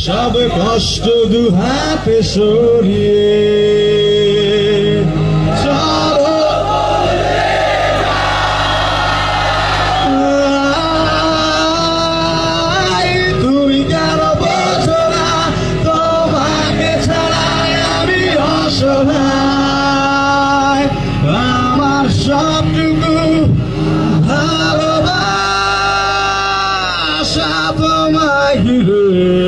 সব কষ্ট দুহাতে সরিয়ে চলো তুমি কেন বোঝো না তোমাকে ছাড়া আমি অসহায় আমার সবটুকু ভালোবাসা তোমায় ঘিরে